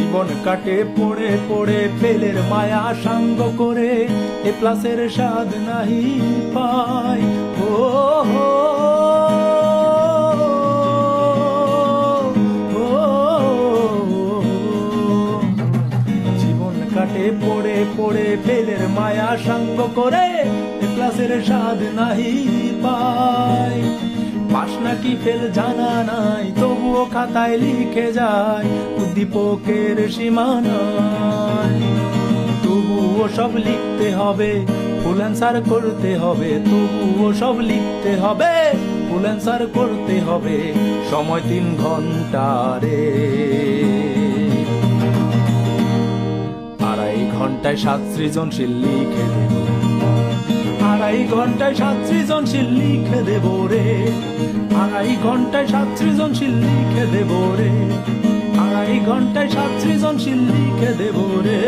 জীবন কাটে পড়ে পড়ে ফেলের মায়া সাঙ্গ করে এ প্লাসের স্বাদ নাহি পাই। ও হো, ও, জীবন কাটে পড়ে পড়ে ফেলের মায়া সাঙ্গ করে এ প্লাসের স্বাদ নাহি পাই। পাস নাকি ফেল জানা নাই, তবুও খাতায় লিখে যায় উদ্দীপকের সীমানায়। তবুও সব লিখতে হবে, ফুল অ্যান্সার করতে হবে, তবুও সব লিখতে হবে, ফুল অ্যান্সার করতে হবে। সময় 3 ঘন্টা রে, 2.5 ঘন্টায় 7 সৃজনশীল লিখে দেব, 2.5 ঘন্টায় 7 সৃজনশীল লিখে দেব রে, 2.5 ঘন্টায় 7 সৃজনশীল লিখে দেব রে, 2.5 ঘন্টায় 7 সৃজনশীল লিখে দেব রে।